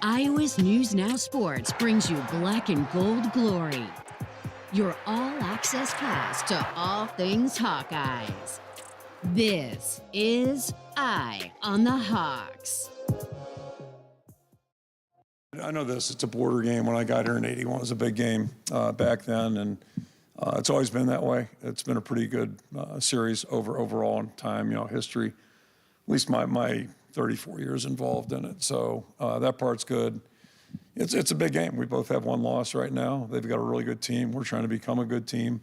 Iowa's News Now Sports brings you Black and Gold Glory, your all-access pass to all things Hawkeyes. This is Eye on the Hawks. I know this, it's a border game. When I got here in 81, it was a big game back then, and it's always been that way. It's been a pretty good series overall in time, history, at least my 34 years involved in it. So that part's good. It's a big game. We both have one loss right now. They've got a really good team. We're trying to become a good team.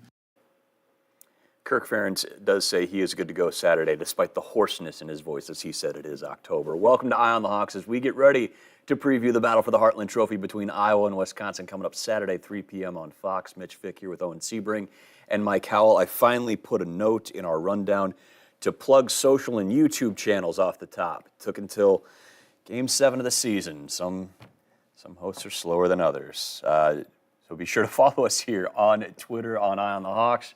Kirk Ferentz does say he is good to go Saturday, despite the hoarseness in his voice, as he said it is October. Welcome to Eye on the Hawks as we get ready to preview the battle for the Heartland Trophy between Iowa and Wisconsin coming up Saturday, 3 p.m. on Fox. Mitch Fick here with Owen Sebring and Mike Howell. I finally put a note in our rundown to plug social and YouTube channels off the top. It took until Game 7 of the season. Some hosts are slower than others. So be sure to follow us here on Twitter on Eye on the Hawks.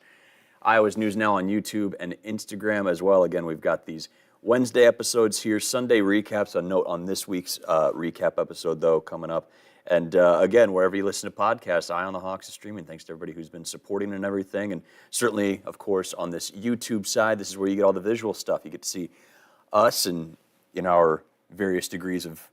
Iowa's News Now on YouTube and Instagram as well. Again, we've got these Wednesday episodes here, Sunday recaps. A note on this week's recap episode, though, coming up. And again, wherever you listen to podcasts, Eye on the Hawks is streaming. Thanks to everybody who's been supporting and everything. And certainly, of course, on this YouTube side, this is where you get all the visual stuff. You get to see us and in our various degrees of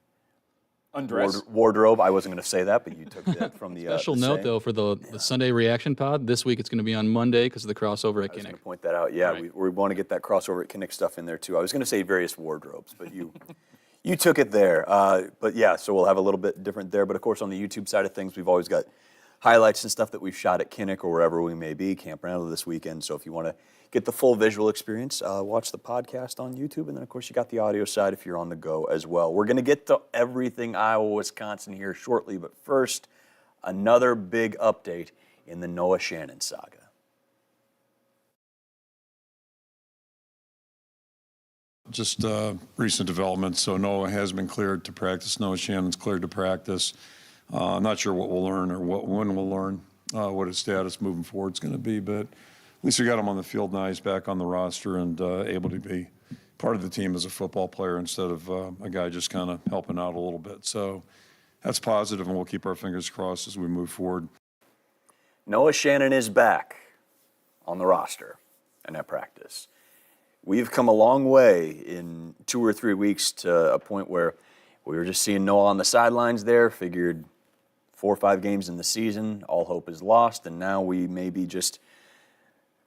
wardrobe. I wasn't going to say that, but you took that from the special note, though, for the Sunday reaction pod. This week it's going to be on Monday because of the crossover at Kinnick. I was going to point that out. Yeah, right. we want to get that crossover at Kinnick stuff in there, too. I was going to say various wardrobes, but you took it there. But, yeah, so we'll have a little bit different there. But, of course, on the YouTube side of things, we've always got highlights and stuff that we've shot at Kinnick or wherever we may be, Camp Randall this weekend. So if you want to get the full visual experience, watch the podcast on YouTube. And then, of course, you got the audio side if you're on the go as well. We're going to get to everything Iowa-Wisconsin here shortly. But first, another big update in the Noah Shannon saga. Just recent developments. So Noah has been cleared to practice. Noah Shannon's cleared to practice. I'm not sure what we'll learn or when we'll learn what his status moving forward is going to be, but at least we got him on the field now. He's back on the roster and able to be part of the team as a football player instead of a guy just kind of helping out a little bit. So that's positive, and we'll keep our fingers crossed as we move forward. Noah Shannon is back on the roster and at practice. We've come a long way in 2 or 3 weeks to a point where we were just seeing Noah on the sidelines there, figured 4 or 5 games in the season, all hope is lost, and now we may be just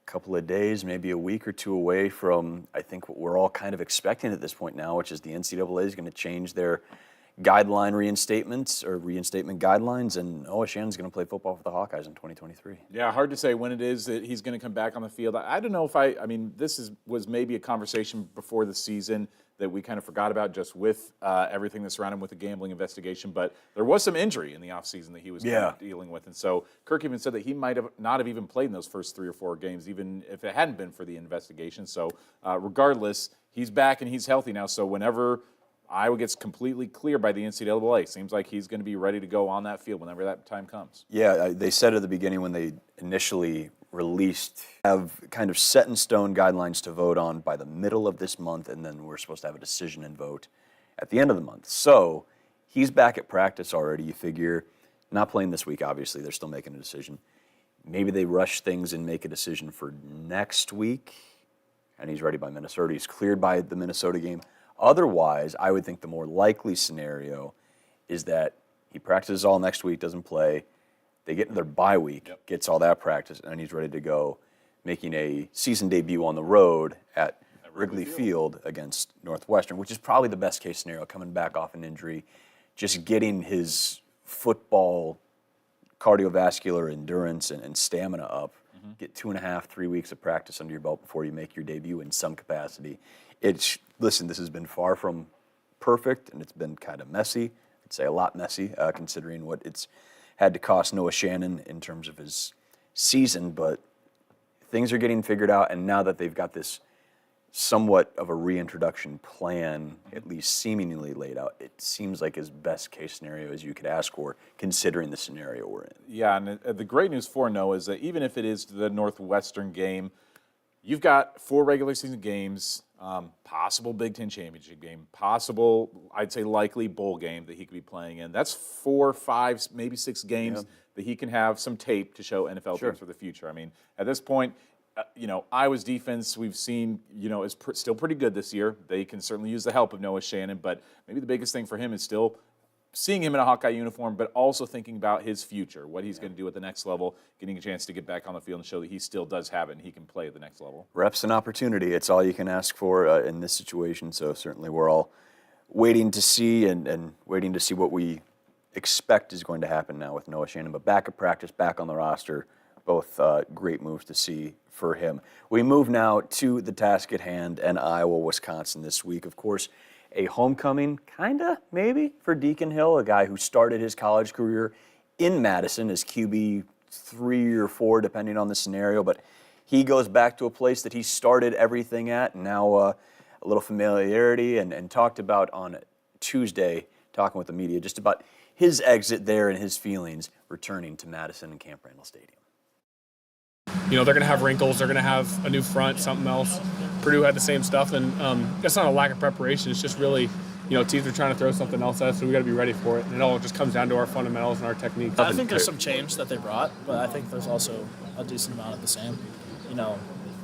a couple of days, maybe a week or two away from, I think, what we're all kind of expecting at this point now, which is the NCAA is going to change their reinstatement guidelines, and Noah Shannon's going to play football for the Hawkeyes in 2023. Yeah, hard to say when it is that he's going to come back on the field. I don't know if I mean, this was maybe a conversation before the season that we kind of forgot about just with everything that surrounded him with the gambling investigation, but there was some injury in the offseason that he was kind of dealing with, and so Kirk even said that he might have not have even played in those first 3 or 4 games, even if it hadn't been for the investigation. So regardless, he's back and he's healthy now, so whenever Iowa gets completely clear by the NCAA, seems like he's going to be ready to go on that field whenever that time comes. Yeah, they said at the beginning when they initially released, have kind of set in stone guidelines to vote on by the middle of this month, and then we're supposed to have a decision and vote at the end of the month. So he's back at practice already. You figure, not playing this week, obviously, they're still making a decision. Maybe they rush things and make a decision for next week, and he's ready by Minnesota. He's cleared by the Minnesota game. Otherwise, I would think the more likely scenario is that he practices all next week, doesn't play. They get in their bye week, gets all that practice, and he's ready to go, making a season debut on the road at Wrigley Field against Northwestern, which is probably the best case scenario, coming back off an injury, just getting his football cardiovascular endurance and stamina up. Get 2.5, 3 weeks of practice under your belt before you make your debut in some capacity. Listen, this has been far from perfect, and it's been kind of messy. I'd say a lot messy, considering what it's had to cost Noah Shannon in terms of his season, but things are getting figured out, and now that they've got this somewhat of a reintroduction plan, at least seemingly laid out, it seems like as best case scenario as you could ask for, considering the scenario we're in. Yeah, and the great news for Noah is that even if it is the Northwestern game, you've got 4 regular season games, possible Big Ten championship game, possible, I'd say likely bowl game that he could be playing in. That's 4, 5, maybe 6 games that he can have some tape to show NFL teams for the future. I mean, at this point, Iowa's defense we've seen, is still pretty good this year. They can certainly use the help of Noah Shannon, but maybe the biggest thing for him is still seeing him in a Hawkeye uniform, but also thinking about his future, what he's going to do at the next level, getting a chance to get back on the field and show that he still does have it and he can play at the next level. Reps and opportunity. It's all you can ask for in this situation. So certainly we're all waiting to see and waiting to see what we expect is going to happen now with Noah Shannon. But back at practice, back on the roster, both great moves to see for him. We move now to the task at hand and Iowa, Wisconsin this week. Of course, a homecoming, kinda, maybe, for Deacon Hill, a guy who started his college career in Madison as QB 3 or 4, depending on the scenario. But he goes back to a place that he started everything at, and now a little familiarity, and talked about on Tuesday, talking with the media, just about his exit there and his feelings returning to Madison and Camp Randall Stadium. They're going to have wrinkles. They're going to have a new front, something else. Purdue had the same stuff, and that's not a lack of preparation. It's just really, teams are trying to throw something else at us, so we got to be ready for it. And it all just comes down to our fundamentals and our technique. I think there's some change that they brought, but I think there's also a decent amount of the same.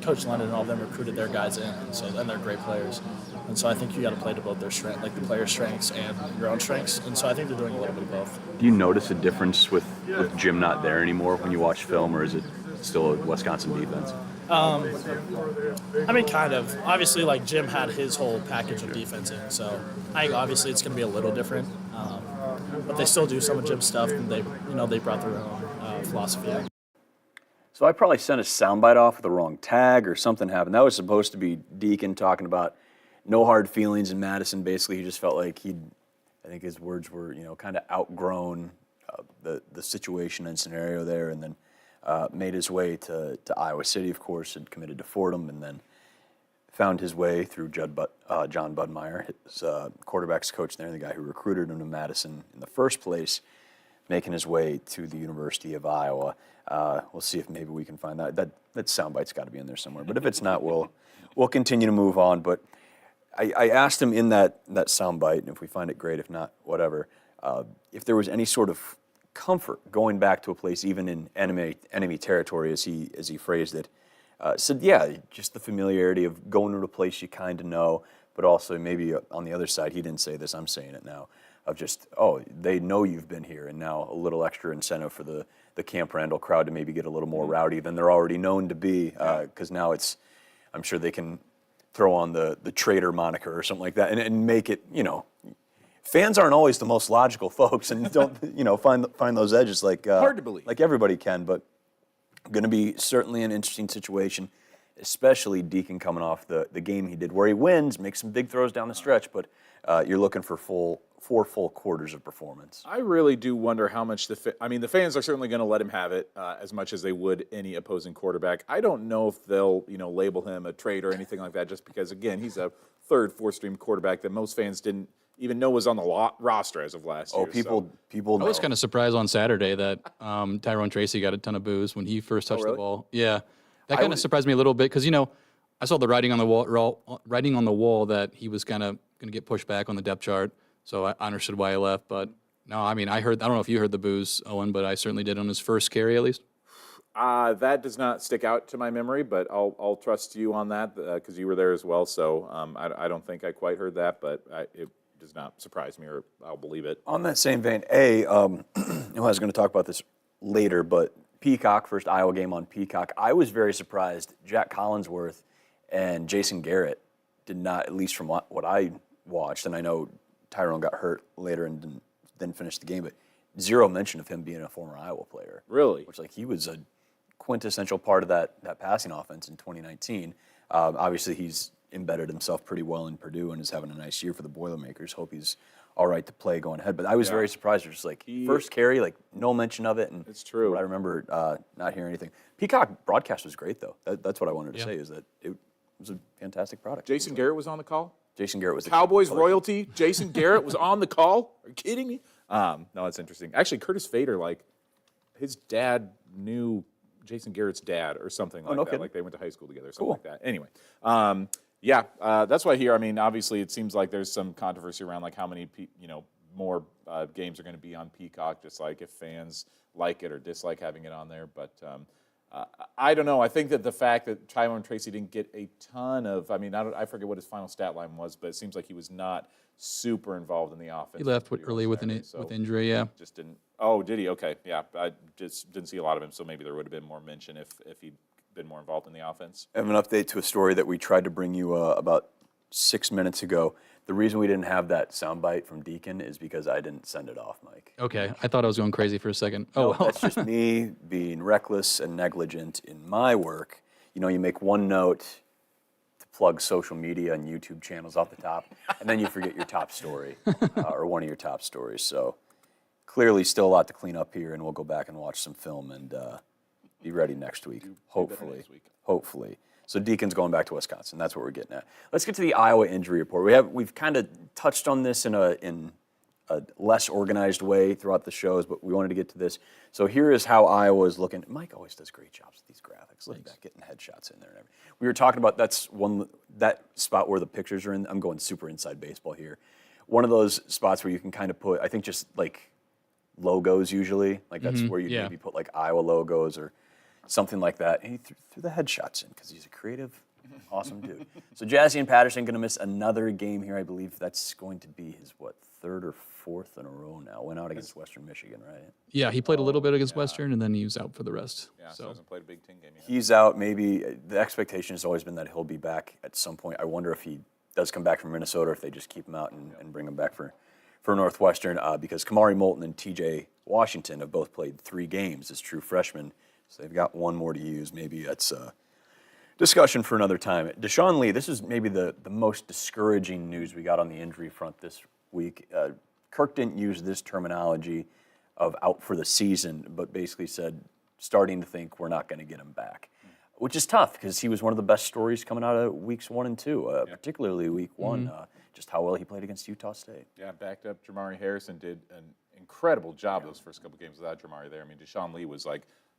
Coach London and all of them recruited their guys in, and they're great players. And so I think you got to play to both their strength, like the players' strengths and your own strengths. And so I think they're doing a little bit of both. Do you notice a difference with Jim not there anymore when you watch film, or is it still a Wisconsin defense? I mean, kind of. Obviously, Jim had his whole package of defense in, so I think obviously it's going to be a little different. But they still do some of Jim's stuff, and they brought their own philosophy in. So I probably sent a soundbite off with the wrong tag or something happened. That was supposed to be Deacon talking about no hard feelings in Madison. Basically, he just felt like I think his words were, kind of outgrown the situation and scenario there, and then made his way to Iowa City, of course, and committed to Fordham, and then found his way through John Budmeyer, his quarterback's coach there, the guy who recruited him to Madison in the first place, making his way to the University of Iowa. We'll see if maybe we can find that soundbite's got to be in there somewhere. But if it's not, we'll continue to move on. But I asked him in that soundbite, and if we find it, great. If not, whatever. If there was any sort of comfort going back to a place, even in enemy territory, as he phrased it. Said, yeah, just the familiarity of going to a place you kind of know, but also maybe on the other side, he didn't say this, I'm saying it now, of just, they know you've been here, and now a little extra incentive for the Camp Randall crowd to maybe get a little more rowdy than they're already known to be, because now I'm sure they can throw on the traitor moniker or something like that and make it, fans aren't always the most logical folks and don't, find those edges like hard to believe. Like everybody can, but going to be certainly an interesting situation, especially Deacon coming off the game he did where he wins, makes some big throws down the stretch, but you're looking for 4 full quarters of performance. I really do wonder how much the fans are certainly going to let him have it as much as they would any opposing quarterback. I don't know if they'll label him a traitor or anything like that, just because again he's a third, fourth string quarterback that most fans didn't even know was on the roster as of last year. People know. I was kind of surprised on Saturday that Tyrone Tracy got a ton of boos when he first touched the ball. Yeah, that kind of surprised me a little bit because I saw the writing on the wall that he was kind of going to get pushed back on the depth chart. So I understood why he left. But no, I don't know if you heard the boos, Owen, but I certainly did on his first carry at least. That does not stick out to my memory, but I'll trust you on that because you were there as well. So I don't think I quite heard that, but it does not surprise me, or I'll believe it. On that same vein, I was going to talk about this later, but Peacock, first Iowa game on Peacock, I was very surprised. Jack Collinsworth and Jason Garrett did not, at least from what I watched, and I know Tyrone got hurt later and didn't finish the game, but zero mention of him being a former Iowa player. Really? Which, he was a quintessential part of that passing offense in 2019. Obviously, he's embedded himself pretty well in Purdue and is having a nice year for the Boilermakers. Hope he's all right to play going ahead. But I was very surprised. Just first carry, no mention of it. And it's true. I remember not hearing anything. Peacock broadcast was great, though. That's what I wanted to say, is that it was a fantastic product. Jason Garrett was on the call? Jason Garrett was the Cowboys royalty. Jason Garrett was on the call? Are you kidding me? No, it's interesting. Actually, Curtis Fader, his dad knew Jason Garrett's dad or something like no that. kidding. Like they went to high school together or something like that. Anyway, that's why here. I mean, obviously, it seems like there's some controversy around like how many more games are going to be on Peacock, just like if fans like it or dislike having it on there. But I don't know. I think that the fact that Tyrone Tracy didn't get a ton of, I forget what his final stat line was, but it seems like he was not super involved in the offense. He left early with injury, yeah. Just didn't. Oh, did he? Okay, yeah. I just didn't see a lot of him, so maybe there would have been more mention if he'd been more involved in the offense. I have an update to a story that we tried to bring you about 6 minutes ago. The reason we didn't have that soundbite from Deacon is because I didn't send it off, Mike. Okay, I thought I was going crazy for a second. No, that's just me being reckless and negligent in my work. You make one note to plug social media and YouTube channels off the top, and then you forget your top story or one of your top stories. So clearly still a lot to clean up here, and we'll go back and watch some film and be ready next week, hopefully. Hopefully. So Deacon's going back to Wisconsin. That's what we're getting at. Let's get to the Iowa injury report. We've kind of touched on this in a less organized way throughout the shows, but we wanted to get to this. So here is how Iowa is looking. Mike always does great jobs with these graphics. Look at that, getting headshots in there and everything. We were talking about that spot where the pictures are in. I'm going super inside baseball here. One of those spots where you can kind of put, I think, just like logos usually. Like that's where you maybe put like Iowa logos or something like that. And he threw the headshots in because he's a creative, awesome dude. So Jazzy and Patterson going to miss another game here. I believe that's going to be his, third or fourth in a row now. Went out against Western Michigan, right? Yeah, he played a little bit against Western, and then he was out for the rest. Yeah, so hasn't played a Big Ten game yet. He's out. Maybe the expectation has always been that he'll be back at some point. I wonder if he does come back from Minnesota, or if they just keep him out and bring him back for Northwestern, because Kamari Moulton and T.J. Washington have both played 3 games as true freshmen, so they've got one more to use. Maybe that's a discussion for another time. Deshaun Lee, this is maybe the most discouraging news we got on the injury front this week. Kirk didn't use this terminology of out for the season, but basically said, starting to think we're not going to get him back, which is tough because he was one of the best stories coming out of weeks 1 and 2, particularly week 1, just how well he played against Utah State. Yeah, backed up Jamari Harrison, did an incredible job those first couple games without Jamari there. I mean, Deshaun Lee was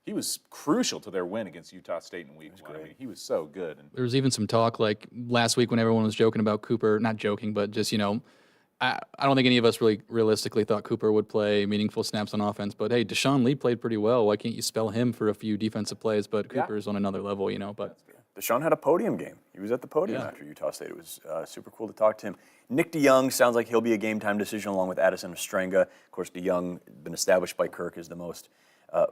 he was crucial to their win against Utah State in week 1. I mean, he was so good. And there was even some talk like last week when everyone was joking about Cooper, not joking, but just, I don't think any of us really realistically thought Cooper would play meaningful snaps on offense. But, hey, Deshaun Lee played pretty well. Why can't you spell him for a few defensive plays? But Cooper's on another level, But Deshaun had a podium game. He was at the podium after Utah State. It was super cool to talk to him. Nick DeYoung sounds like he'll be a game-time decision along with Addison Ostrenga. Of course, DeYoung, been established by Kirk, as the most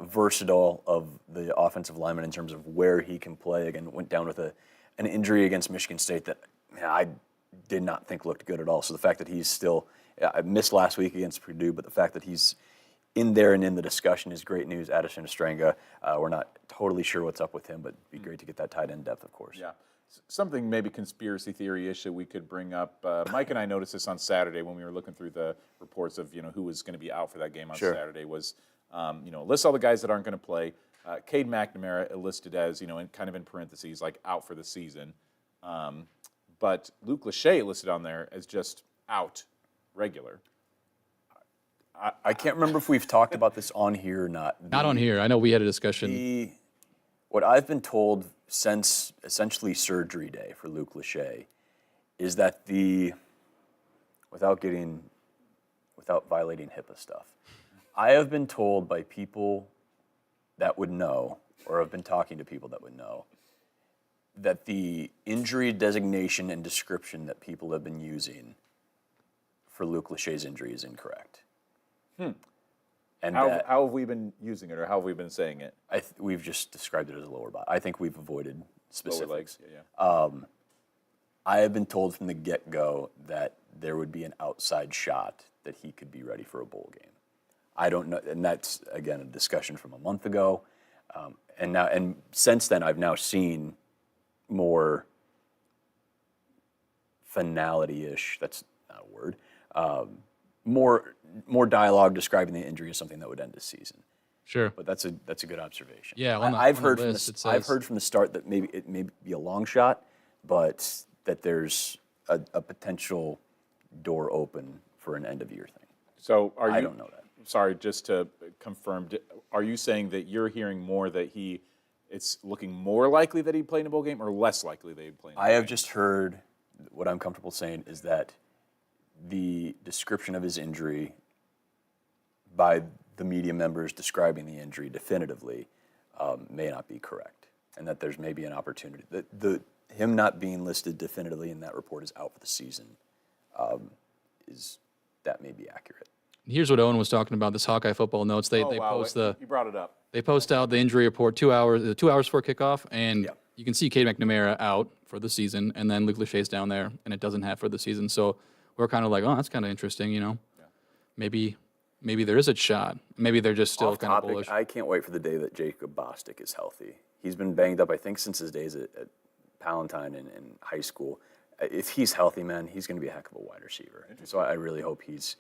versatile of the offensive linemen in terms of where he can play. Again, went down with an injury against Michigan State that I did not think looked good at all. So the fact that he's still, I missed last week against Purdue, but the fact that he's in there and in the discussion is great news. Addison Ostrenga, we're not totally sure what's up with him, but it'd be great to get that tight end depth, of course. Yeah. Something maybe conspiracy theory-ish that we could bring up. Mike and I noticed this on Saturday when we were looking through the reports of who was going to be out for that game on Saturday. Was list all the guys that aren't going to play. Cade McNamara listed as kind of in parentheses like out for the season. But Luke Lachey listed on there as just out, regular. I can't remember if we've talked about this on here or not. Not on here. I know we had a discussion. What I've been told since essentially surgery day for Luke Lachey is that without violating HIPAA stuff, I have been told by people that would know, or have been talking to people that would know, that the injury designation and description that people have been using for Luke Lachey's injury is incorrect. And how have we been using it, or how have we been saying it? We've just described it as a lower body. I think we've avoided specifics. Lower legs, yeah. I have been told from the get-go that there would be an outside shot that he could be ready for a bowl game. I don't know, and that's, again, a discussion from a month ago. And since then, I've now seen more finality-ish, that's not a word, more dialogue describing the injury as something that would end the season. Sure. But that's a good observation. Yeah, I've heard from the start that maybe it may be a long shot, but that there's a potential door open for an end-of-year thing. So I don't know that. Sorry, just to confirm, are you saying that you're hearing more that he it's looking more likely that he'd play in a bowl game or less likely that he'd play in a bowl I have game? just heard what I'm comfortable saying is that the description of his injury by the media members describing the injury definitively may not be correct, and that there's maybe an opportunity. Him not being listed definitively in that report is out for the season. That may be accurate. Here's what Owen was talking about, this Hawkeye football notes. They post you brought it up. They post out the injury report 2 hours before kickoff, and Yeah. you can see Cade McNamara out for the season, and then Luke Lachey's down there, and it doesn't have for the season. So we're kind of like, oh, that's kind of interesting, you know. Yeah. Maybe there is a shot. Maybe they're just still kind of bullish. I can't wait for the day that Jacob Bostic is healthy. He's been banged up, I think, since his days at Palatine in high school. If he's healthy, man, he's going to be a heck of a wide receiver. So I really hope he's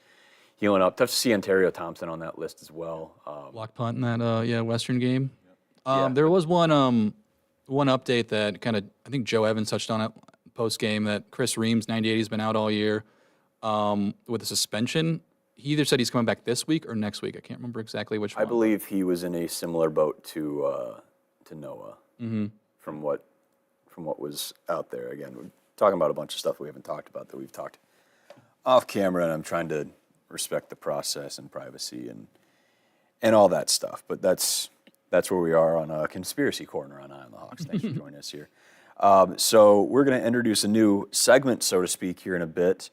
healing up. Tough to see Ontario Thompson on that list as well. Block punt in that Western game. Yeah. There was one update that kind of, I think Joe Evans touched on it post game, that Chris Reams, 98, has been out all year with a suspension. He either said he's coming back this week or next week. I can't remember exactly which one. I believe he was in a similar boat to Noah from what was out there. Again, we're talking about a bunch of stuff we haven't talked about that we've talked off camera, and I'm trying to respect the process and privacy and all that stuff. But that's where we are on a Conspiracy Corner on Eye on the Hawks. Thanks for joining us here. So we're going to introduce a new segment, so to speak, here in a bit.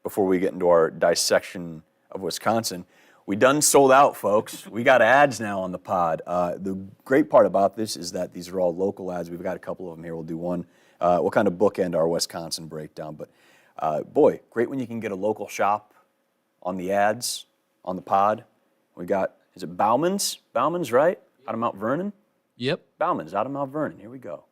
Before we get into our dissection of Wisconsin. We done sold out, folks. We got ads now on the pod. The great part about this is that these are all local ads. We've got a couple of them here. We'll do one. We'll kind of bookend our Wisconsin breakdown. But, boy, great when you can get a local shop on the ads, on the pod. We got, is it Bauman's? Bauman's, right? Out of Mount Vernon? Yep. Bauman's out of Mount Vernon. Here we go.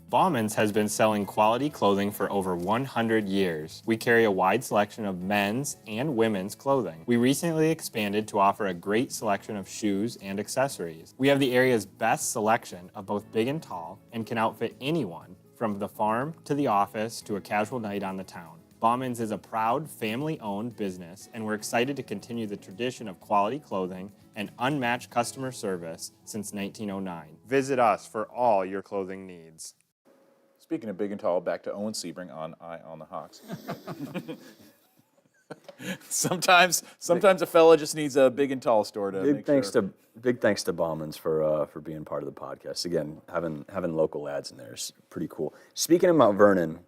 Bauman's has been selling quality clothing for over 100 years. We carry a wide selection of men's and women's clothing. We recently expanded to offer a great selection of shoes and accessories. We have the area's best selection of both big and tall and can outfit anyone from the farm to the office to a casual night on the town. Bauman's is a proud family-owned business, and we're excited to continue the tradition of quality clothing and unmatched customer service since 1909. Visit us for all your clothing needs. Speaking of big and tall, back to Owen Sebring on Eye on the Hawks. Sometimes a fella just needs a big and tall store to Big make thanks sure. Big thanks to Bauman's for being part of the podcast. Again, having local ads in there is pretty cool. Speaking of Mount Vernon,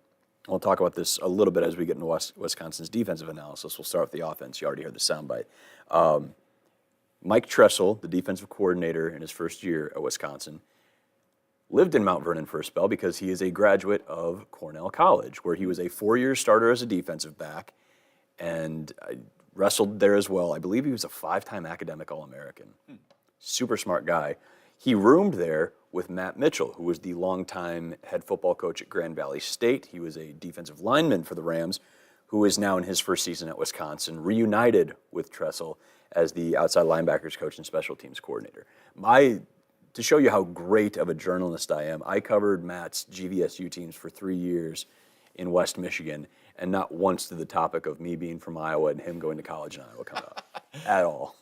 we'll talk about this a little bit as we get into Wisconsin's defensive analysis. We'll start with the offense. You already heard the soundbite. Mike Tressel, the defensive coordinator in his first year at Wisconsin, lived in Mount Vernon for a spell because he is a graduate of Cornell College, where he was a 4-year starter as a defensive back and wrestled there as well. I believe he was a 5-time academic All-American. Super smart guy. He roomed there with Matt Mitchell, who was the longtime head football coach at Grand Valley State. He was a defensive lineman for the Rams, who is now in his first season at Wisconsin, reunited with Tressel as the outside linebackers coach and special teams coordinator. To show you how great of a journalist I am, I covered Matt's GVSU teams for 3 years in West Michigan, and not once did the topic of me being from Iowa and him going to college in Iowa come up at all.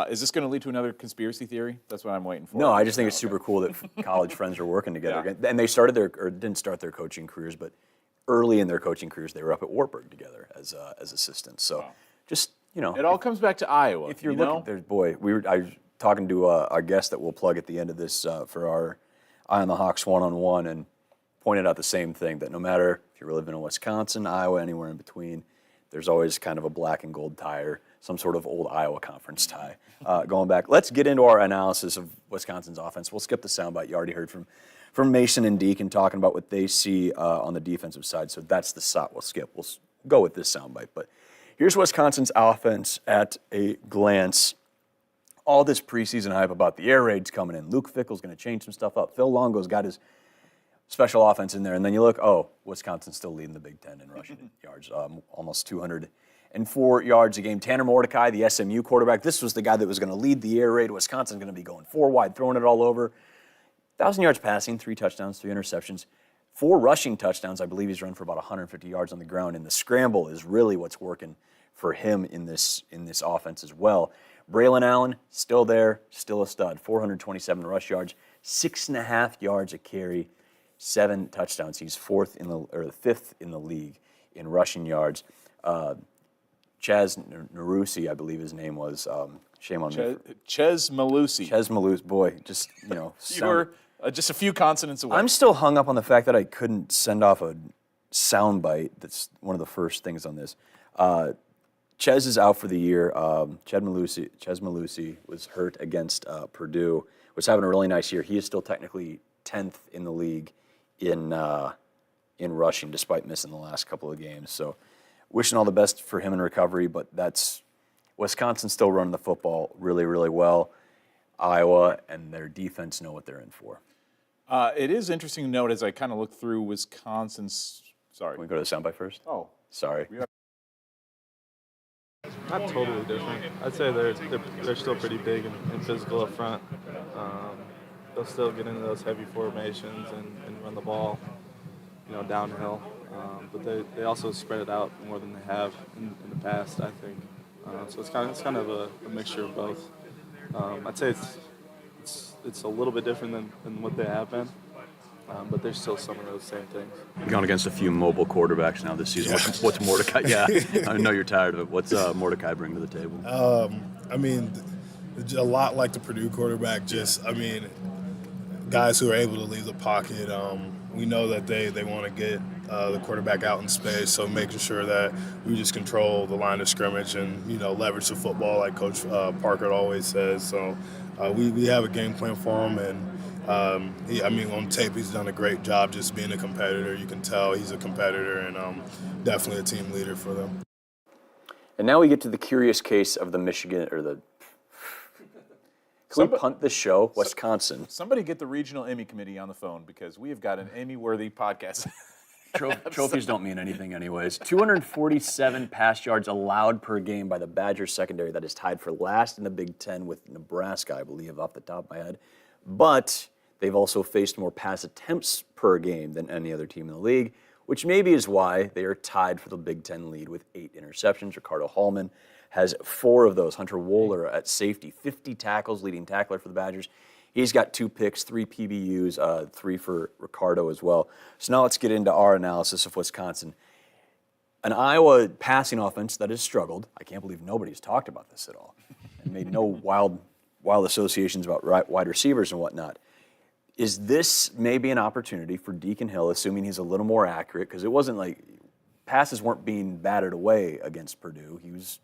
Is this going to lead to another conspiracy theory? That's what I'm waiting for. No, I just think it's super cool that college friends are working together. Yeah. And they didn't start their coaching careers, but early in their coaching careers, they were up at Wartburg together as assistants. So just, it all comes back to Iowa. If you're looking, I was talking to our guest that we'll plug at the end of this for our Eye on the Hawks one-on-one, and pointed out the same thing, that no matter if you're living in Wisconsin, Iowa, anywhere in between, there's always kind of a black and gold tie or some sort of old Iowa conference tie going back. Let's get into our analysis of Wisconsin's offense. We'll skip the soundbite. You already heard from Mason and Deacon talking about what they see on the defensive side, so that's the shot we'll skip. We'll go with this soundbite. But here's Wisconsin's offense at a glance. All this preseason hype about the air raids coming in. Luke Fickell's going to change some stuff up. Phil Longo's got his special offense in there. And then you look, Wisconsin's still leading the Big Ten in rushing yards, almost 204 yards a game. Tanner Mordecai, the SMU quarterback, this was the guy that was going to lead the air raid. Wisconsin's going to be going 4 wide, throwing it all over. 1,000 yards passing, 3 touchdowns, 3 interceptions. 4 rushing touchdowns. I believe he's run for about 150 yards on the ground. And the scramble is really what's working for him in this offense as well. Braylon Allen, still there, still a stud. 427 rush yards, 6.5 yards a carry, 7 touchdowns. He's fifth in the league in rushing yards. Chaz Narusi, I believe his name was. Shame on me. Ches Malusi. Ches Malusi, boy, just, You were just a few consonants away. I'm still hung up on the fact that I couldn't send off a sound bite. That's one of the first things on this. Ches is out for the year. Ches Malusi was hurt against Purdue. Was having a really nice year. He is still technically 10th in the league in rushing, despite missing the last couple of games. So, wishing all the best for him in recovery. But that's Wisconsin still running the football really, really well. Iowa and their defense know what they're in for. It is interesting to note as I kind of look through Wisconsin's. Sorry. Can we go to the soundbite first? Oh, sorry. Not totally different. I'd say they're still pretty big and physical up front. They'll still get into those heavy formations and run the ball, downhill. But they also spread it out more than they have in the past, I think. So it's kind of a mixture of both. I'd say it's a little bit different than what they have been. But there's still some of those same things. You've gone against a few mobile quarterbacks now this season. Yeah. What's Mordecai? Yeah, I know you're tired of it. What's Mordecai bring to the table? A lot like the Purdue quarterback. Guys who are able to leave the pocket. We know that they want to get the quarterback out in space, so making sure that we just control the line of scrimmage and leverage the football, like Coach Parker always says. So we have a game plan for him, and on tape he's done a great job just being a competitor. You can tell he's a competitor and definitely a team leader for them. And now we get to the curious case of the Michigan or the. Can we punt this show, Wisconsin? Somebody get the regional Emmy committee on the phone because we have got an Emmy-worthy podcast. Trophies don't mean anything anyways. 247 pass yards allowed per game by the Badgers secondary. That is tied for last in the Big Ten with Nebraska, I believe, off the top of my head. But they've also faced more pass attempts per game than any other team in the league, which maybe is why they are tied for the Big Ten lead with 8 interceptions. Ricardo Hallman has 4 of those. Hunter Wohler at safety, 50 tackles, leading tackler for the Badgers. He's got 2 picks, 3 PBUs, 3 for Ricardo as well. So now let's get into our analysis of Wisconsin. An Iowa passing offense that has struggled. I can't believe nobody's talked about this at all and made no wild associations about wide receivers and whatnot. Is this maybe an opportunity for Deacon Hill, assuming he's a little more accurate? Because it wasn't like passes weren't being batted away against Purdue. He was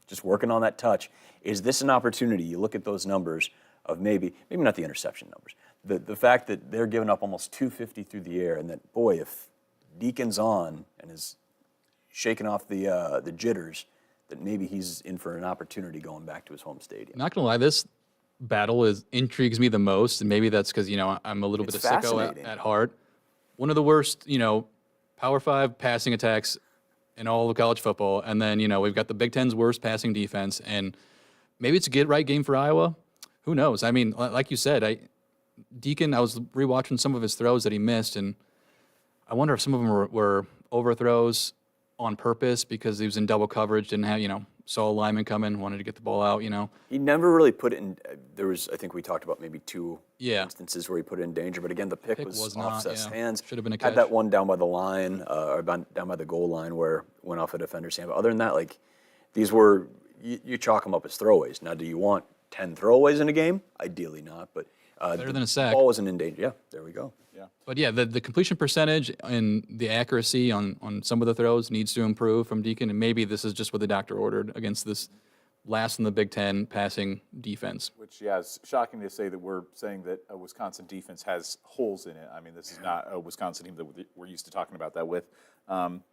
just working on that touch. Is this an opportunity? You look at those numbers of maybe not the interception numbers, the fact that they're giving up almost 250 through the air, and that, boy, if Deacon's on and is shaking off the jitters, that maybe he's in for an opportunity going back to his home stadium. Not gonna lie, this battle intrigues me the most, and maybe that's because I'm a little bit of sicko at heart. One of the worst Power 5 passing attacks in all of college football, and then we've got the Big Ten's worst passing defense, and maybe it's a get-right game for Iowa. Who knows? I mean, like you said, Deacon, I was rewatching some of his throws that he missed, and I wonder if some of them were overthrows on purpose because he was in double coverage, didn't have, saw a lineman coming, wanted to get the ball out, He never really put it in. There was, I think we talked about maybe 2 Yeah. instances where he put it in danger, but again, the pick was off not, Seth's yeah. hands. Should have been a Had catch. that one down by the line, or down by the goal line where it went off a defender's hand. But other than that, these were, you chalk them up as throwaways. Now, do you want 10 throwaways in a game? Ideally not, but Better than a sack. The ball wasn't in danger. Yeah, there we go. Yeah. But yeah, the completion percentage and the accuracy on some of the throws needs to improve from Deacon, and maybe this is just what the doctor ordered against this last in the Big Ten passing defense. Which, yeah, it's shocking to say that we're saying that a Wisconsin defense has holes in it. I mean, this is not a Wisconsin team that we're used to talking about that with.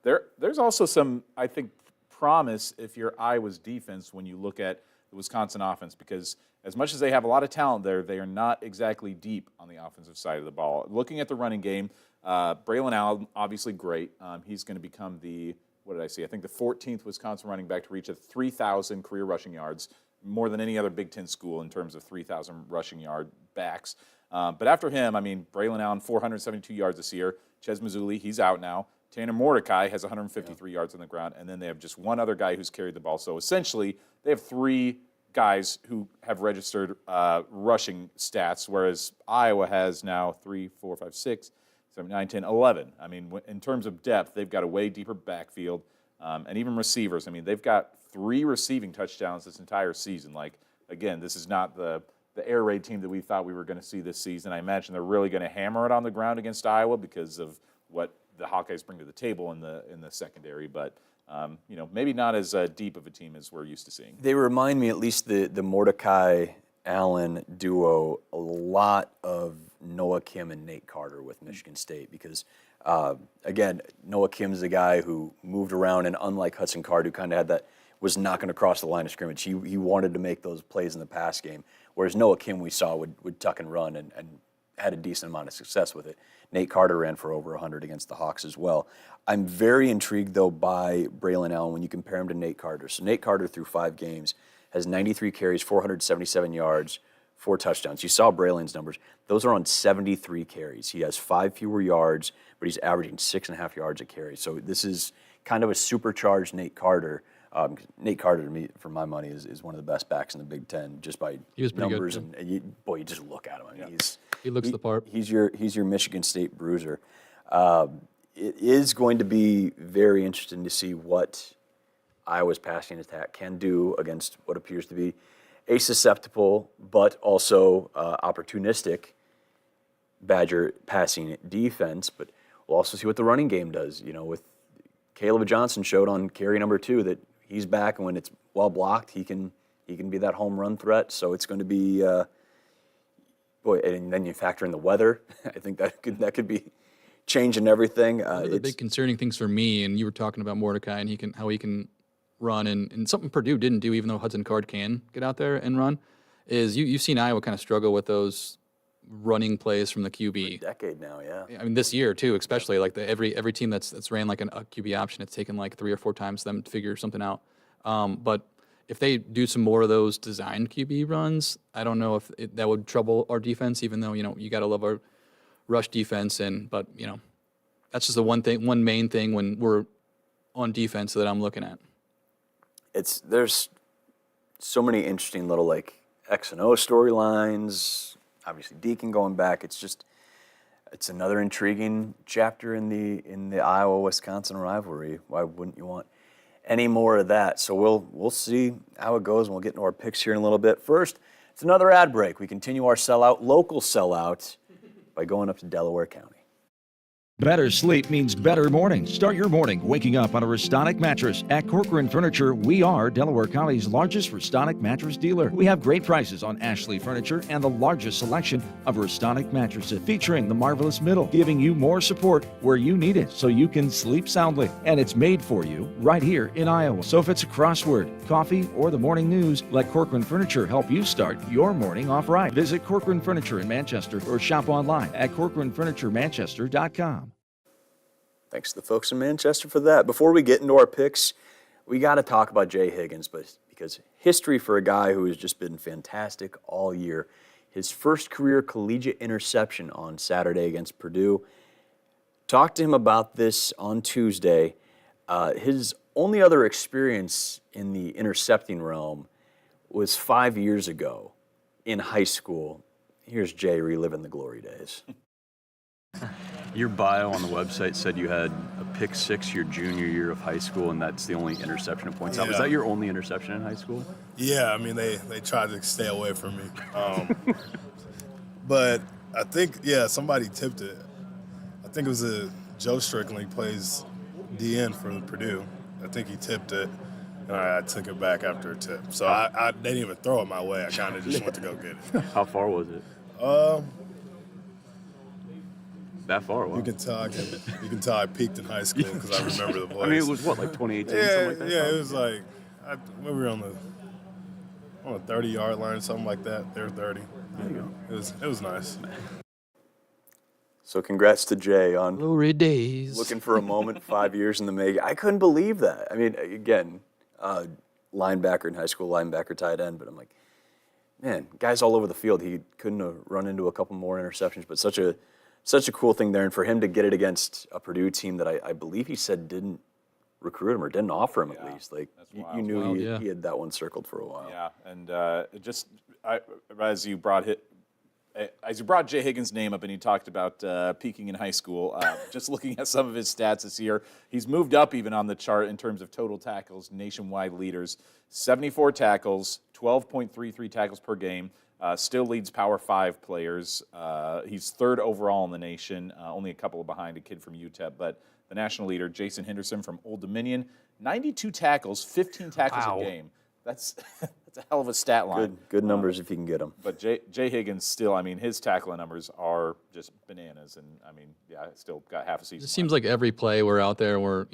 There's also some, I think, promise if you're Iowa's defense when you look at the Wisconsin offense, because as much as they have a lot of talent there, they are not exactly deep on the offensive side of the ball. Looking at the running game, Braylon Allen, obviously great. He's going to become the 14th Wisconsin running back to reach 3,000 career rushing yards, more than any other Big Ten school in terms of 3,000 rushing yard backs. But after him, Braylon Allen, 472 yards this year. Ches Mazzulli, he's out now. Tanner Mordecai has 153 yards on the ground, and then they have just one other guy who's carried the ball. So essentially, they have 3 guys who have registered rushing stats, whereas Iowa has now 3, 4, 5, 6, 7, 9, 10, 11. I mean, in terms of depth, they've got a way deeper backfield, and even receivers. I mean, they've got 3 receiving touchdowns this entire season. Like, again, this is not the air raid team that we thought we were going to see this season. I imagine they're really going to hammer it on the ground against Iowa because of what the Hawkeyes bring to the table in the secondary, but maybe not as deep of a team as we're used to seeing. They remind me, at least the Mordecai Allen duo, a lot of Noah Kim and Nate Carter with Michigan State because, again, Noah Kim's a guy who moved around, and unlike Hudson Card, who kind of had that, was not going to cross the line of scrimmage. He wanted to make those plays in the pass game, whereas Noah Kim we saw would tuck and run and had a decent amount of success with it. Nate Carter ran for over 100 against the Hawks as well. I'm very intrigued, though, by Braylon Allen when you compare him to Nate Carter. So Nate Carter, through 5 games, has 93 carries, 477 yards, 4 touchdowns. You saw Braylon's numbers. Those are on 73 carries. He has 5 fewer yards, but he's averaging 6.5 yards a carry. So this is kind of a supercharged Nate Carter. Nate Carter, to me, for my money, is one of the best backs in the Big Ten, just by numbers. Good. And you just look at him. I mean, he looks the part. He's your Michigan State bruiser. It is going to be very interesting to see what Iowa's passing attack can do against what appears to be a susceptible but also opportunistic Badger passing defense. But we'll also see what the running game does. With Caleb Johnson showed on carry number 2 that he's back, and when it's well blocked, he can be that home run threat. So it's going to be, and then you factor in the weather. I think that could be changing everything. One of the big concerning things for me, and you were talking about Mordecai and how he can run, and something Purdue didn't do, even though Hudson Card can get out there and run, is you've seen Iowa kind of struggle with those running plays from the QB. A decade now, yeah. I mean, this year too, especially like every team that's ran like a QB option, it's taken like 3 or 4 times for them to figure something out. But if they do some more of those designed QB runs, I don't know if that would trouble our defense. Even though you got to love our rush defense, but that's just the one main thing when we're on defense that I'm looking at. There's so many interesting little like X and O storylines. Obviously, Deacon going back. It's another intriguing chapter in the Iowa-Wisconsin rivalry. Why wouldn't you want any more of that? So we'll see how it goes, and we'll get into our picks here in a little bit. First, it's another ad break. We continue our local sellout, by going up to Delaware County. Better sleep means better morning. Start your morning waking up on a Restonic mattress. At Corcoran Furniture, we are Delaware County's largest Restonic mattress dealer. We have great prices on Ashley Furniture and the largest selection of Restonic mattresses, featuring the Marvelous Middle, giving you more support where you need it so you can sleep soundly. And it's made for you right here in Iowa. So if it's a crossword, coffee, or the morning news, let Corcoran Furniture help you start your morning off right. Visit Corcoran Furniture in Manchester or shop online at CorcoranFurnitureManchester.com. Thanks to the folks in Manchester for that. Before we get into our picks, we got to talk about Jay Higgins, because history for a guy who has just been fantastic all year. His first career collegiate interception on Saturday against Purdue. Talked to him about this on Tuesday. His only other experience in the intercepting realm was 5 years ago in high school. Here's Jay reliving the glory days. Your bio on the website said you had a pick 6 your junior year of high school, and that's the only interception it points out. Was that your only interception in high school? Yeah, I mean, they tried to stay away from me. But I think, somebody tipped it. I think it was Joe Strickland. He plays DN for Purdue. I think he tipped it, and I took it back after a tip. So they didn't even throw it my way. I kind of just went to go get it. How far was it? That far? Wow. You can tell I peaked in high school because I remember the voice. I mean, it was what, like 2018, something like that? Yeah, it was like we were on the 30-yard line, something like that. They were 30. There you go. It was nice. So congrats to Jay on glory days. Looking for a moment 5 years in the making. I couldn't believe that. I mean, again, linebacker in high school, linebacker tight end, but I'm like, man, guys all over the field. He couldn't have run into a couple more interceptions, but such a cool thing there. And for him to get it against a Purdue team that I believe he said didn't recruit him or didn't offer him at least. Like you knew wild, he had that one circled for a while. Yeah, and as you brought Jay Higgins' name up and he talked about peaking in high school, just looking at some of his stats this year, he's moved up even on the chart in terms of total tackles, nationwide leaders. 74 tackles, 12.33 tackles per game, still leads Power 5 players. He's third overall in the nation, only a couple behind a kid from UTEP, but the national leader, Jason Henderson from Old Dominion, 92 tackles, 15 tackles a game. That's a hell of a stat line. Good numbers if you can get them. But Jay Higgins still, I mean, his tackling numbers are just bananas. And, I mean, yeah, still got half a season. It seems like every play we're out there where,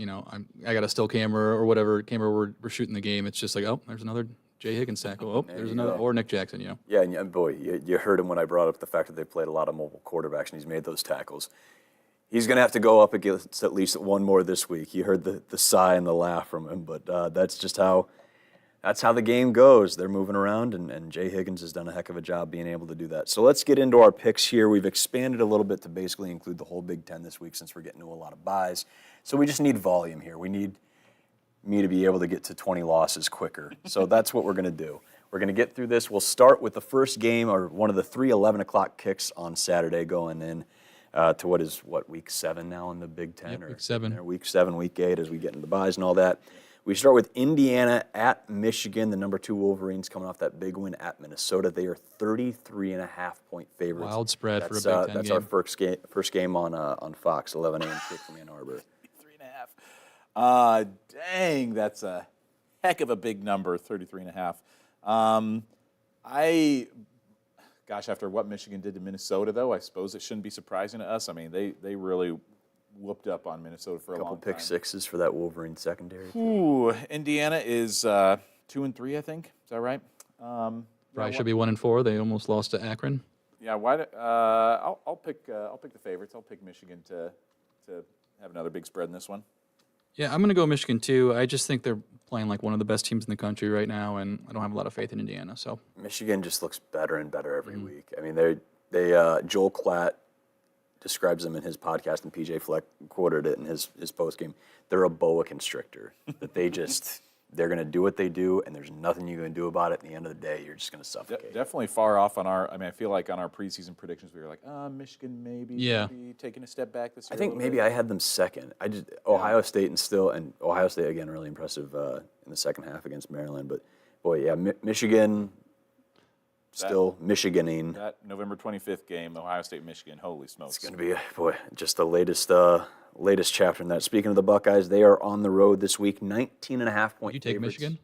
I got a still camera or whatever camera we're shooting the game, it's just like, oh, there's another Jay Higgins tackle. Oh, there's another, or Nick Jackson, Yeah, and boy, you heard him when I brought up the fact that they played a lot of mobile quarterbacks and he's made those tackles. He's going to have to go up against at least one more this week. You heard the sigh and the laugh from him, but that's just how the game goes. They're moving around, and Jay Higgins has done a heck of a job being able to do that. So let's get into our picks here. We've expanded a little bit to basically include the whole Big Ten this week since we're getting to a lot of buys. So we just need volume here. We need me to be able to get to 20 losses quicker. So that's what we're going to do. We're going to get through this. We'll start with the first game, or one of the 3 11 o'clock kicks on Saturday going in. To week 7 now in the Big Ten? Yep, week 7. Week 7, week 8 as we get into the buys and all that. We start with Indiana at Michigan, the number 2 Wolverines coming off that big win at Minnesota. They are 33.5-point favorites. Wild spread for a Big Ten That's game. our first game on Fox, 11 a.m. kick from Ann Arbor. 33.5. Dang, that's a heck of a big number, 33.5. Gosh, after what Michigan did to Minnesota, though, I suppose it shouldn't be surprising to us. I mean, they really whooped up on Minnesota for a long time. Couple pick sixes for that Wolverine secondary. Ooh, Indiana is 2-3, I think. Is that right? Probably should be 1-4. They almost lost to Akron. Yeah. I'll pick the favorites. I'll pick Michigan to have another big spread in this one. Yeah, I'm going to go Michigan too. I just think they're playing like one of the best teams in the country right now, and I don't have a lot of faith in Indiana. So Michigan just looks better and better every week. I mean, Joel Klatt describes them in his podcast, and PJ Fleck quoted it in his post game. They're a boa constrictor. That they're going to do what they do, and there's nothing you can do about it. At the end of the day, you're just going to suffocate. Definitely far off on our. I mean, I feel like on our preseason predictions, we were like, Michigan maybe taking a step back this year. I think maybe I had them second. Ohio State Ohio State again really impressive in the second half against Maryland. But boy, yeah, Michigan still Michiganing. That November 25th game, Ohio State Michigan. Holy smokes! It's going to be just the latest chapter in that. Speaking of the Buckeyes, they are on the road this week, 19.5-point. You take favorites. Michigan?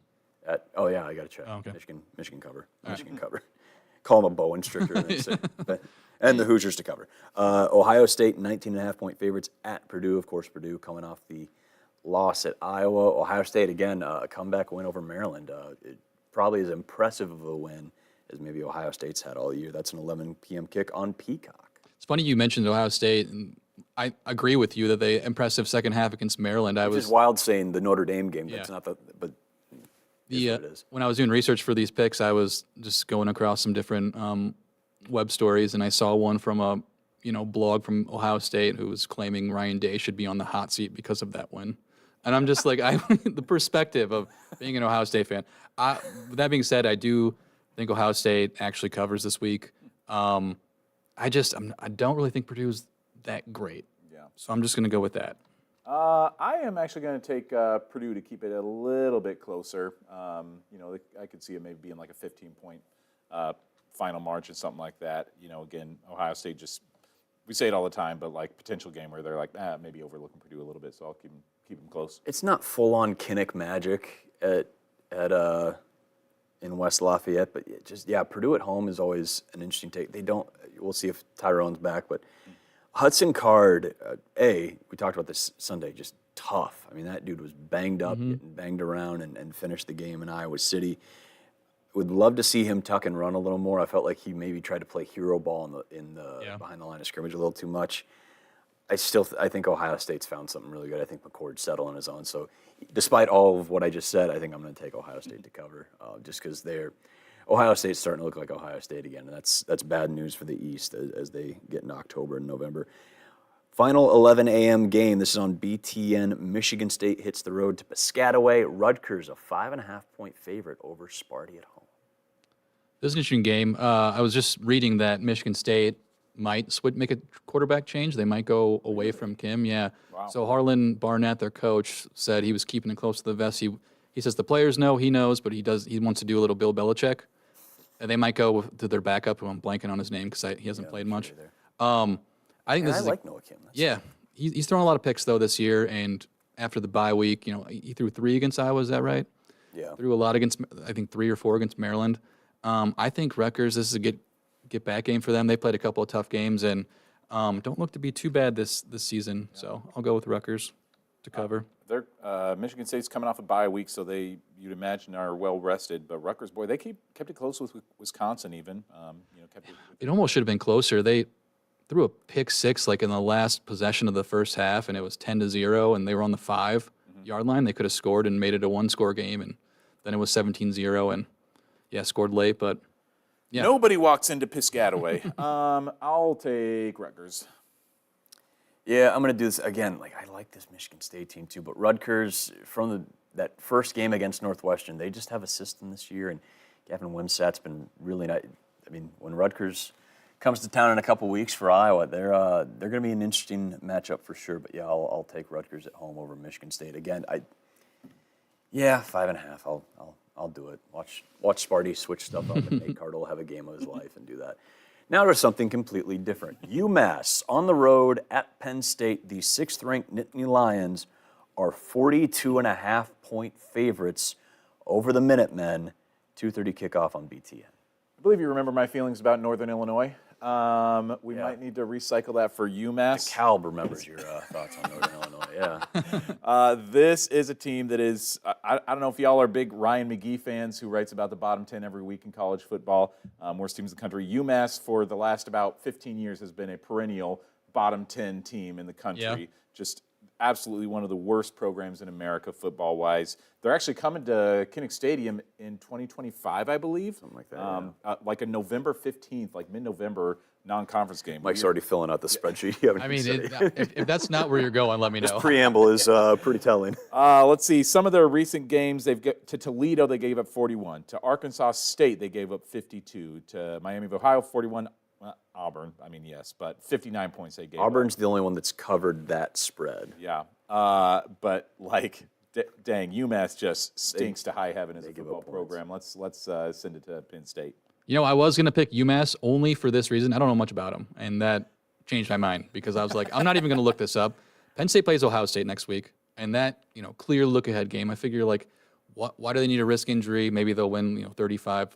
I got to check. Oh, okay. Michigan cover. Michigan cover. Call them a boa constrictor and the Hoosiers to cover. Ohio State, 19.5-point favorites at Purdue. Of course, Purdue coming off the loss at Iowa. Ohio State, again, a comeback win over Maryland. It probably as impressive of a win as maybe Ohio State's had all year. That's an 11 p.m. kick on Peacock. It's funny you mentioned Ohio State, and I agree with you that they impressive second half against Maryland. Which is wild saying the Notre Dame game. Yeah. That's not but it is. When I was doing research for these picks, I was just going across some different web stories, and I saw one from a blog from Ohio State who was claiming Ryan Day should be on the hot seat because of that win. And I'm just like, the perspective of being an Ohio State fan. With that being said, I do think Ohio State actually covers this week. I don't really think Purdue's that great. Yeah. So I'm just going to go with that. I am actually going to take Purdue to keep it a little bit closer. I could see it maybe being like a 15-point final margin, something like that. Again, Ohio State we say it all the time, but like potential game where they're like, maybe overlooking Purdue a little bit, so I'll keep them close. It's not full-on Kinnick magic in West Lafayette, but Purdue at home is always an interesting take. We'll see if Tyrone's back, but Hudson Card, we talked about this Sunday, just tough. I mean, that dude was banged up, getting banged around, and finished the game in Iowa City. Would love to see him tuck and run a little more. I felt like he maybe tried to play hero ball in the behind the line of scrimmage a little too much. I think Ohio State's found something really good. I think McCord's settled on his own. So despite all of what I just said, I think I'm going to take Ohio State to cover just because Ohio State's starting to look like Ohio State again, and that's bad news for the East as they get in October and November. Final 11 a.m. game. This is on BTN. Michigan State hits the road to Piscataway. Rutgers, a 5.5-point favorite over Sparty at home. This is an interesting game. I was just reading that Michigan State might make a quarterback change. They might go away from Kim. Yeah. Wow. So Harlan Barnett, their coach, said he was keeping it close to the vest. He says the players know, he knows, but he wants to do a little Bill Belichick. And they might go to their backup, who I'm blanking on his name because he hasn't played much. I think I like Noah Kim. He's thrown a lot of picks though this year, and after the bye week, he threw 3 against Iowa. Is that right? Yeah. Threw a lot against, I think 3 or 4 against Maryland. I think Rutgers, this is a get back game for them. They played a couple of tough games and don't look to be too bad this season. So I'll go with Rutgers to cover. Michigan State's coming off a bye week, so you'd imagine are well rested. But Rutgers, boy, they kept it close with Wisconsin even. It almost should have been closer. They threw a pick 6 like in the last possession of the first half, and it was 10-0, and they were on the 5-yard line. They could have scored and made it a 1-score game, and then it was 17-0, and scored late, but yeah. Nobody walks into Piscataway. I'll take Rutgers. Yeah, I'm going to do this again. I like this Michigan State team too, but Rutgers, from that first game against Northwestern, they just have a system this year, and Gavin Wimsatt's been really nice. I mean, when Rutgers comes to town in a couple weeks for Iowa, they're going to be an interesting matchup for sure. But yeah, I'll take Rutgers at home over Michigan State again. 5.5. I'll do it. Watch Sparty switch stuff up, and Nate Carter will have a game of his life and do that. Now to something completely different. UMass on the road at Penn State. The 6th-ranked Nittany Lions are 42.5-point favorites over the Minutemen. 2:30 kickoff on BTN. I believe you remember my feelings about Northern Illinois. We might need to recycle that for UMass. DeKalb remembers your thoughts on Northern Illinois, yeah. This is a team that is, I don't know if y'all are big Ryan McGee fans who writes about the bottom 10 every week in college football. Worst teams in the country. UMass for the last about 15 years has been a perennial bottom 10 team in the country. Yeah. Just absolutely one of the worst programs in America football-wise. They're actually coming to Kinnick Stadium in 2025, I believe. Something like that, like a November 15th, like mid-November non-conference game. Mike's already filling out the spreadsheet. You haven't I mean, even said it. if that's not where you're going, let me know. This preamble is pretty telling. Let's see. Some of their recent games, to Toledo, they gave up 41. To Arkansas State, they gave up 52. To Miami of Ohio, 41. Auburn, I mean, yes, but 59 points they gave Auburn's up. the only one that's covered that spread. Yeah. But, dang, UMass just stinks to high heaven as a football program. Let's send it to Penn State. I was going to pick UMass only for this reason. I don't know much about them, and that changed my mind because I was like, I'm not even going to look this up. Penn State plays Ohio State next week, and that, clear look-ahead game, I figure, why do they need a risk injury? Maybe they'll win, 35-10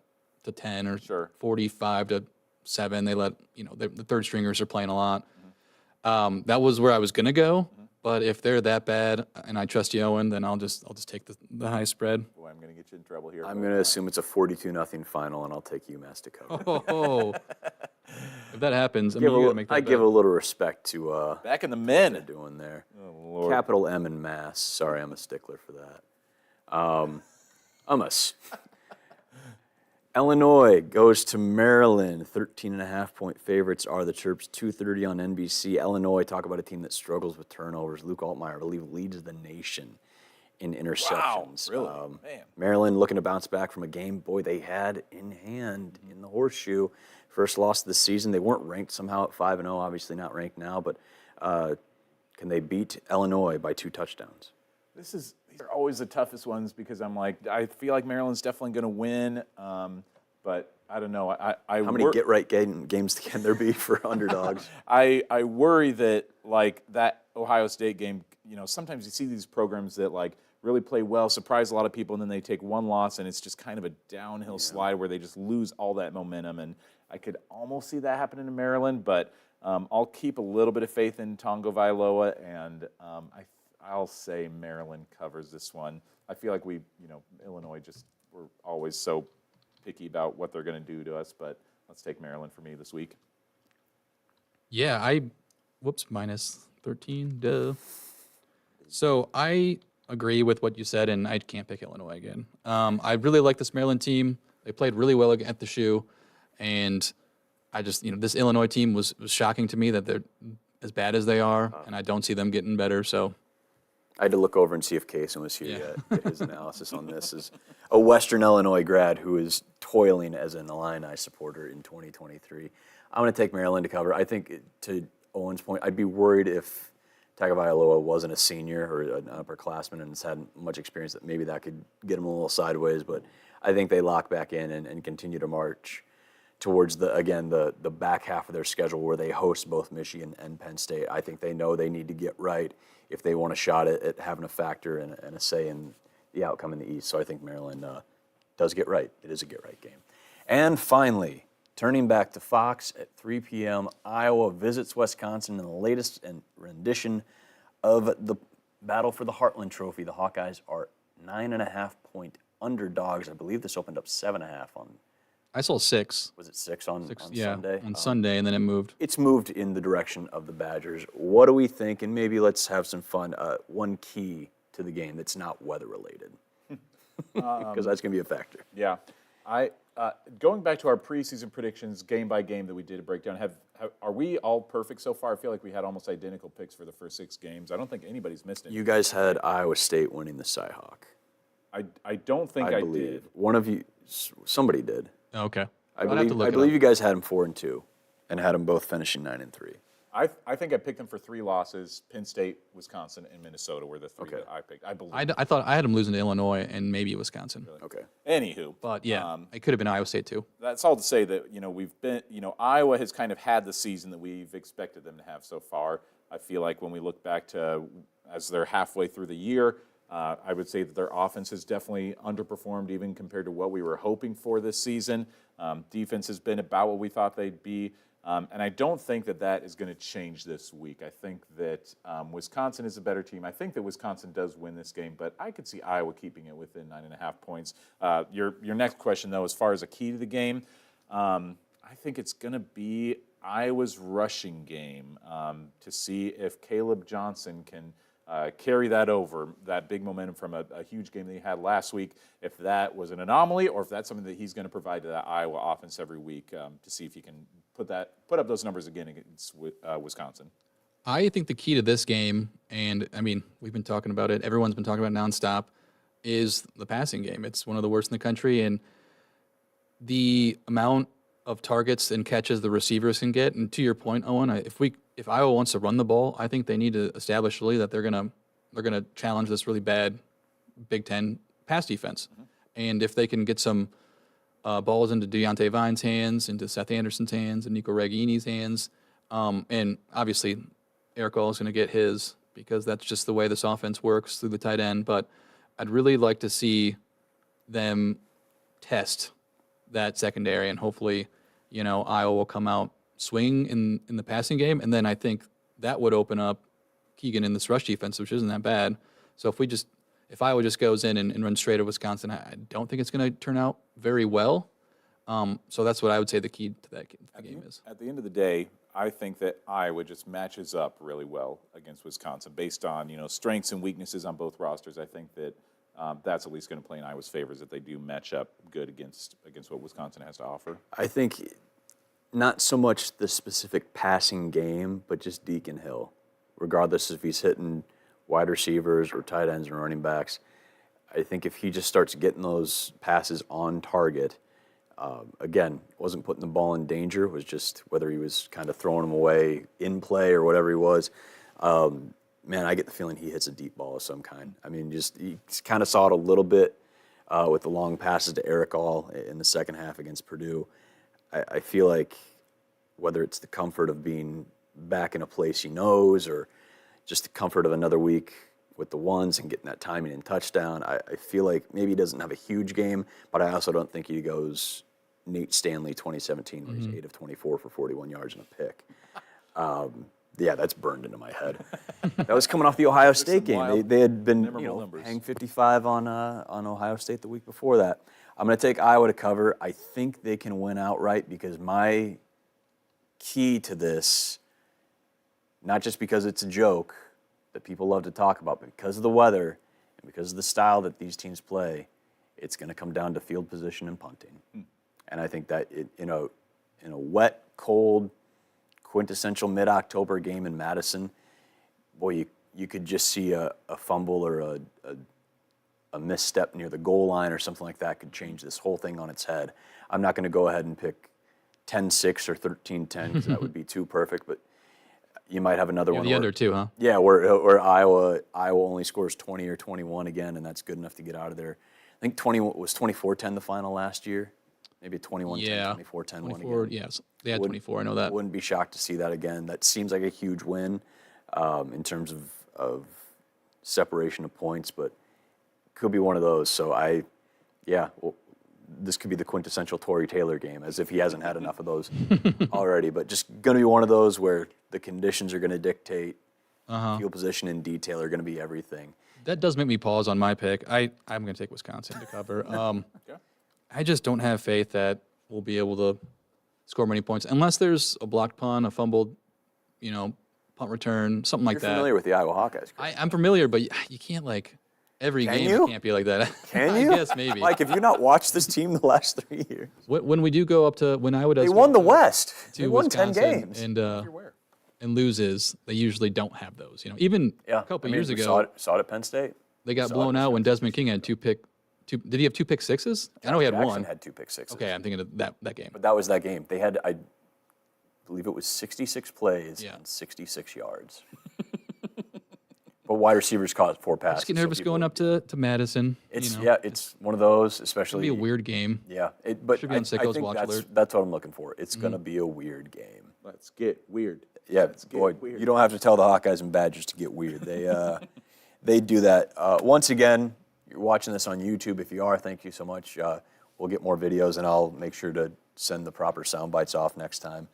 or 45-7. They let, the third stringers are playing a lot. That was where I was going to go. But if they're that bad and I trust Owen, then I'll just take the high spread. Boy, I'm going to get you in trouble here. I'm going to assume it's a 42-0 final, and I'll take UMass to cover. If that happens, you got to make that bet. give a little respect to back in the men what they're doing there. Oh, Lord. Capital M in Mass. Sorry, I'm a stickler for that. Illinois goes to Maryland. 13.5-point favorites are the Terps. 2:30 on NBC. Illinois, talk about a team that struggles with turnovers. Luke Altmaier, I believe, leads the nation in interceptions. Wow, really? Man. Maryland looking to bounce back from a game, they had in hand in the horseshoe. First loss of the season. They weren't ranked somehow at 5-0, obviously not ranked now, but can they beat Illinois by 2 touchdowns? These are always the toughest ones because I feel like Maryland's definitely going to win, but I don't know. How many get-right games can there be for underdogs? I worry that that Ohio State game, sometimes you see these programs that really play well, surprise a lot of people, and then they take one loss, and it's just kind of a downhill slide where they just lose all that momentum. And I could almost see that happening in Maryland, but I'll keep a little bit of faith in Tonga Vailoa, and I'll say Maryland covers this one. I feel like Illinois we're always so picky about what they're going to do to us, but let's take Maryland for me this week. Yeah, minus 13, duh. So I agree with what you said, and I can't pick Illinois again. I really like this Maryland team. They played really well at the shoe, and I just, this Illinois team was shocking to me that as bad as they are, and I don't see them getting better. So I had to look over and see if Kaysen was here yet. Get his analysis on this as a Western Illinois grad who is toiling as an Illini supporter in 2023. I'm going to take Maryland to cover. I think, to Owen's point, I'd be worried if Tagovailoa wasn't a senior or an upperclassman and has had much experience, that maybe that could get him a little sideways. But I think they lock back in and continue to march towards the back half of their schedule where they host both Michigan and Penn State. I think they know they need to get right if they want a shot at having a factor and a say in the outcome in the East. So I think Maryland does get right. It is a get-right game. And finally, turning back to Fox at 3 p.m., Iowa visits Wisconsin in the latest rendition of the battle for the Heartland Trophy. The Hawkeyes are 9.5-point underdogs. I believe this opened up 7.5 on. I saw 6. Was it 6 on yeah, Sunday? On Sunday, and then it moved. It's moved in the direction of the Badgers. What do we think? And maybe let's have some fun. One key to the game that's not weather-related, because that's going to be a factor. Yeah. Going back to our preseason predictions, game by game that we did a breakdown, are we all perfect so far? I feel like we had almost identical picks for the first 6 games. I don't think anybody's missed it. You guys had Iowa State winning the Cy-Hawk. I don't think I believe. did. One of you, somebody did. Okay. I believe you guys had them 4-2, and had them both finishing 9-3. I think I picked them for 3 losses. Penn State, Wisconsin, and Minnesota were the 3 that I picked. I believe. I thought I had them losing to Illinois and maybe Wisconsin. Really? Okay. Anywho. But yeah, it could have been Iowa State too. That's all to say that, we've been, Iowa has kind of had the season that we've expected them to have so far. I feel like when we look back to as they're halfway through the year, I would say that their offense has definitely underperformed even compared to what we were hoping for this season. Defense has been about what we thought they'd be. And I don't think that is going to change this week. I think that Wisconsin is a better team. I think that Wisconsin does win this game, but I could see Iowa keeping it within 9.5 points. Your next question, though, as far as a key to the game, I think it's going to be Iowa's rushing game to see if Caleb Johnson can carry that over, that big momentum from a huge game that he had last week, if that was an anomaly or if that's something that he's going to provide to that Iowa offense every week to see if he can put up those numbers again against Wisconsin. I think the key to this game, and I mean, we've been talking about it, everyone's been talking about nonstop, is the passing game. It's one of the worst in the country, and the amount of targets and catches the receivers can get, and to your point, Owen, if Iowa wants to run the ball, I think they need to establish really that they're gonna challenge this really bad Big Ten pass defense. Mm-hmm. And if they can get some balls into Deontay Vine's hands, into Seth Anderson's hands, and Nico Raghini's hands, and obviously Eric All is going to get his because that's just the way this offense works through the tight end. But I'd really like to see them test that secondary, and hopefully, Iowa will come out swing in the passing game, and then I think that would open up Keegan in this rush defense, which isn't that bad. So if Iowa just goes in and runs straight at Wisconsin, I don't think it's going to turn out very well. So that's what I would say the key to that game is. At the end of the day, I think that Iowa just matches up really well against Wisconsin based on strengths and weaknesses on both rosters. I think that that's at least going to play in Iowa's favor, is that they do match up good against what Wisconsin has to offer. I think not so much the specific passing game, but just Deacon Hill, regardless if he's hitting wide receivers or tight ends and running backs. I think if he just starts getting those passes on target, again, wasn't putting the ball in danger, was just whether he was kind of throwing them away in play or whatever he was. Man, I get the feeling he hits a deep ball of some kind. I mean, you kind of saw it a little bit with the long passes to Eric All in the second half against Purdue. I feel like whether it's the comfort of being back in a place he knows or just the comfort of another week with the ones and getting that timing and touchdown, I feel like maybe he doesn't have a huge game, but I also don't think he goes Nate Stanley 2017 where he's 8 of 24 for 41 yards and a pick. Yeah, that's burned into my head. That was coming off the Ohio State game. They had been hang 55 on Ohio State the week before that. I'm going to take Iowa to cover. I think they can win outright because my key to this, not just because it's a joke that people love to talk about, but because of the weather and because of the style that these teams play, it's going to come down to field position and punting. And I think that in a wet, cold, quintessential mid-October game in Madison, boy, you could just see a fumble or a misstep near the goal line or something like that could change this whole thing on its head. I'm not going to go ahead and pick 10-6 or 13-10 because that would be too perfect, but you might have another one. The under 2, huh? Yeah, where Iowa only scores 20 or 21 again, and that's good enough to get out of there. I think 24-10 the final last year. Maybe 21-10, Yeah. 24-10 one 24, again. yes. They had 24, I know that. Wouldn't be shocked to see that again. That seems like a huge win in terms of separation of points, but could be one of those. So this could be the quintessential Torrey Taylor game, as if he hasn't had enough of those already. But just going to be one of those where the conditions are going to dictate, field position and detail are going to be everything. That does make me pause on my pick. I'm going to take Wisconsin to cover. I just don't have faith that we'll be able to score many points unless there's a blocked punt, a fumbled, punt return, something like that. You're familiar with the Iowa Hawkeyes, Chris. I'm familiar, but you can't every Can game. you? It can't be like that. Can you? I guess maybe. Like, have you not watched this team the last 3 years? When we do go up to when Iowa does, They won the West. to They won Wisconsin 10 games. and loses, they usually don't have those. Even a couple years we ago, saw it at Penn State. they got blown out when Desmond King had two. Did he have 2 pick sixes? I know he had Jackson one. had 2 pick sixes. Okay, I'm thinking of that game. But that was that game. They had, I believe it was 66 plays and 66 yards. But wide receivers caught 4 passes. I just get nervous going up to Madison. It's it's one of those, especially. It'll be a weird game. Yeah, but Should be on I Sicko's think watch that's alert. that's what I'm looking for. It's gonna be a weird game. Let's get weird. Yeah, Let's get boy, weird. you don't have to tell the Hawkeyes and Badgers to get weird. They do that. Once again, you're watching this on YouTube. If you are, thank you so much. We'll get more videos, and I'll make sure to send the proper sound bites off next time.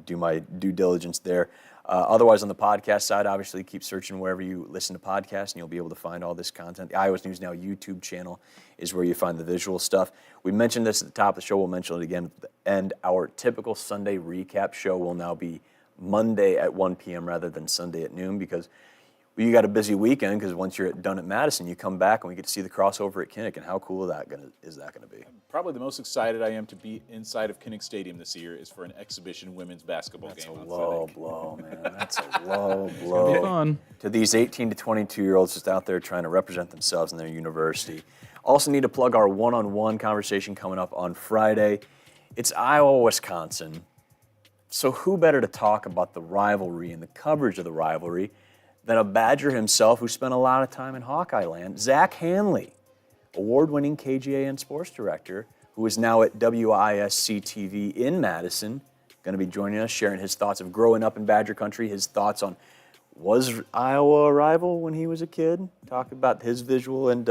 Do my due diligence there. Otherwise, on the podcast side, obviously, keep searching wherever you listen to podcasts, and you'll be able to find all this content. The Iowa News Now YouTube channel is where you find the visual stuff. We mentioned this at the top of the show. We'll mention it again at the end. Our typical Sunday recap show will now be Monday at 1 p.m. rather than Sunday at noon because you got a busy weekend because once you're done at Madison, you come back and we get to see the crossover at Kinnick. And how cool is that going to be? Probably the most excited I am to be inside of Kinnick Stadium this year is for an exhibition women's basketball game. That's a low blow, man. That's a low It's blow. gonna be fun. To these 18 to 22-year-olds just out there trying to represent themselves in their university. Also need to plug our one-on-one conversation coming up on Friday. It's Iowa-Wisconsin. So who better to talk about the rivalry and the coverage of the rivalry than a Badger himself who spent a lot of time in Hawkeye land, Zach Hanley, award-winning KGAN sports director, who is now at WISC-TV in Madison, going to be joining us, sharing his thoughts of growing up in Badger country, his thoughts on was Iowa a rival when he was a kid, talk about his visual and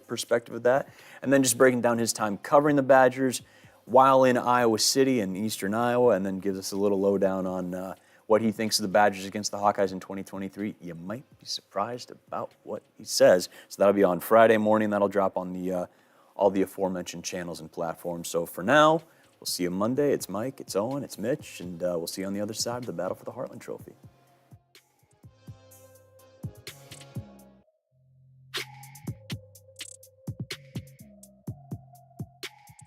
perspective of that, and then just breaking down his time covering the Badgers while in Iowa City and eastern Iowa, and then gives us a little lowdown on what he thinks of the Badgers against the Hawkeyes in 2023. You might be surprised about what he says. So that'll be on Friday morning. That'll drop on the all the aforementioned channels and platforms. So for now, we'll see you Monday. It's Mike, it's Owen, it's Mitch, and we'll see you on the other side of the battle for the Heartland Trophy.